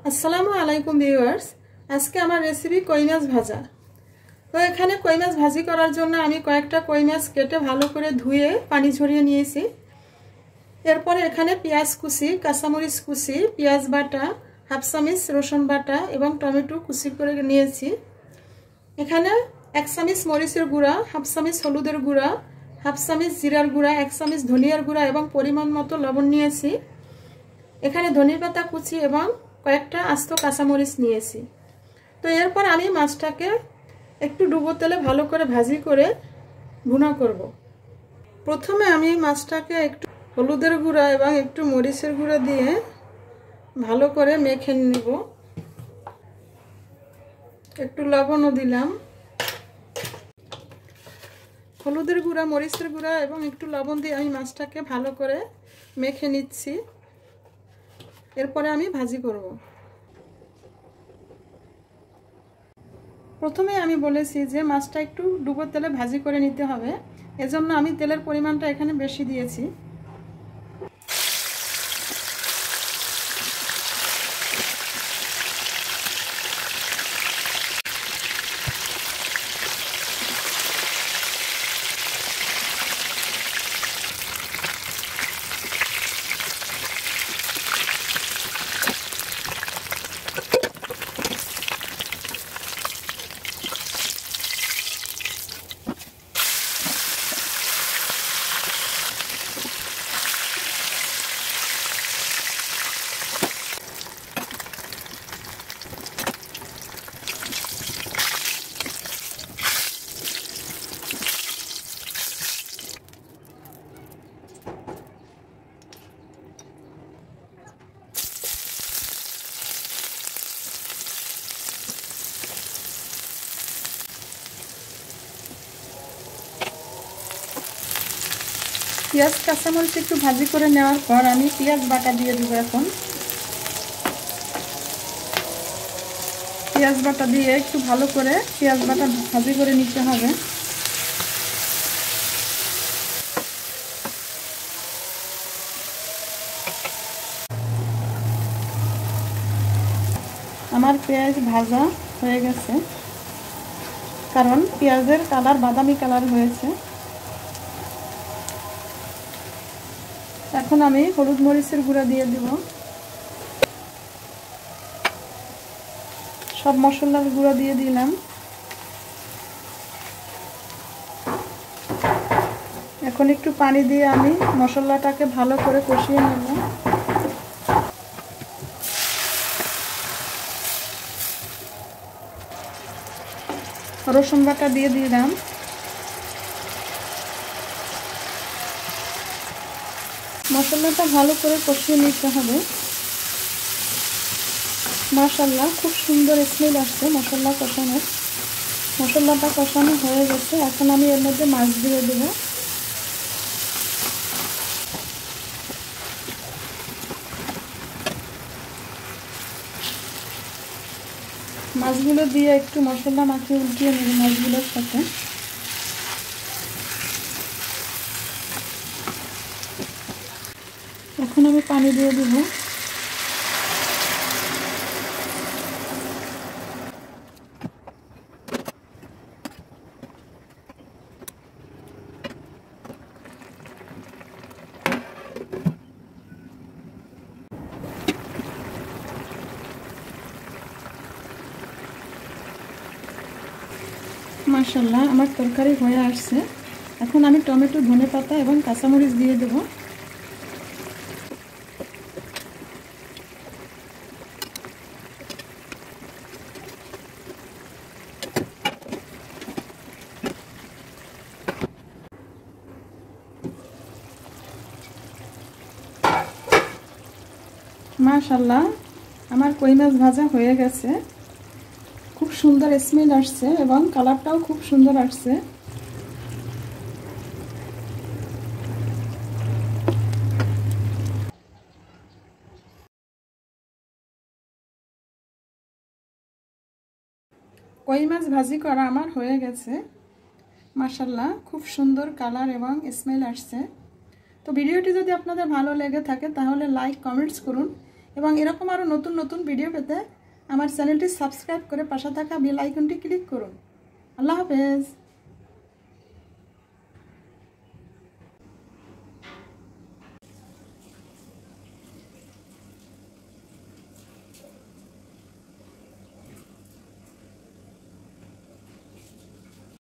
আসসালামু আলাইকুম ভিউয়ার্স, আজকে আমার রেসিপি কই মাছ ভাজা। তো এখানে কই মাছ ভাজি করার জন্য আমি কয়েকটা কই মাছ কেটে ভালো করে ধুয়ে পানি ঝরিয়ে নিয়েছি। এরপরে এখানে পেঁয়াজ কুচি, কাঁচামরিচ কুচি, পেঁয়াজ বাটা, হাফ চামচ রসুন বাটা এবং টমেটো কুচি করে নিয়েছি। এখানে 1 চামচ মরিচের গুঁড়া, হাফ চামচ হলুদের গুঁড়া, হাফ চামচ জিরার গুঁড়া, 1 চামচ ধনিয়ার গুঁড়া এবং পরিমাণ মতো লবণ নিয়েছি। এখানে ধনিয়া পাতা কুচি এবং কয়েকটা আস্ত কাঁচামরিচ নিয়েছি। তো এরপর আমি মাছটাকে একটু ডুবো তেলে ভালো করে ভাজি করে ভুনা করব। প্রথমে আমি মাছটাকে একটু হলুদের গুঁড়া এবং একটু মরিচের গুঁড়া দিয়ে ভালো করে মেখে নেব। একটু লবণও দিলাম। হলুদের গুঁড়া, মরিচের গুঁড়া এবং একটু লবণ দিয়ে আমি মাছটাকে ভালো করে মেখে নিচ্ছি। এরপরে আমি ভাজি করব। প্রথমে আমি বলেছি যে মাছটা একটু ডুবো তেলে ভাজি করে নিতে হবে, এজন্য আমি তেলের পরিমাণটা এখানে বেশি দিয়েছি। পেঁয়াজ কাঁচামরিচ একটু ভাজি করে নেওয়ার পর আমি পেঁয়াজ বাটা দিয়ে দেবো। এখন পেঁয়াজ বাটা দিয়ে একটু ভালো করে পেঁয়াজ বাটা ভাজি করে নিতে হবে। আমার পেঁয়াজ ভাজা হয়ে গেছে, কারণ পেঁয়াজের কালার বাদামি কালার হয়েছে। এখন আমি হলুদ মরিচের গুঁড়া দিয়ে দেব। সব মশলার গুঁড়া দিয়ে দিলাম। এখন একটু পানি দিয়ে আমি মশলাটাকে ভালো করে কষিয়ে নেব। রসুন বাটা দিয়ে দিলাম। মশলাটা ভালো করে কষিয়ে নিতে হবে। মাশাআল্লাহ, খুব সুন্দর স্মেল আসছে মশলা কষানোর। মশলাটা কষানো হয়ে গেছে। এখন আমি এর মধ্যে মাছ দিয়ে দেব। মাছগুলো দিয়ে একটু মশলা মাখিয়ে উল্টিয়ে নেব মাছগুলোর সাথে। এখন আমি পানি দিয়ে দেব। মাশাআল্লাহ, আমার তরকারি হয়ে আসছে। এখন আমি টমেটো, ধনেপাতা এবং কাঁচামরিচ দিয়ে দেব। মাশাআল্লাহ, আমার কই মাছ ভাজা হয়ে গেছে। খুব সুন্দর স্মেল আসছে এবং কালারটাও খুব সুন্দর আসছে। কই মাছ ভাজি করা আমার হয়ে গেছে। মাশাআল্লাহ, খুব সুন্দর কালার এবং স্মেল আসছে। তো ভিডিওটি যদি আপনাদের ভালো লেগে থাকে তাহলে লাইক, কমেন্টস করুন এবং এরকম আরও নতুন নতুন ভিডিও পেতে আমার চ্যানেলটি সাবস্ক্রাইব করে পাশে থাকা বেল আইকনটি ক্লিক করুন। আল্লাহ হাফেজ।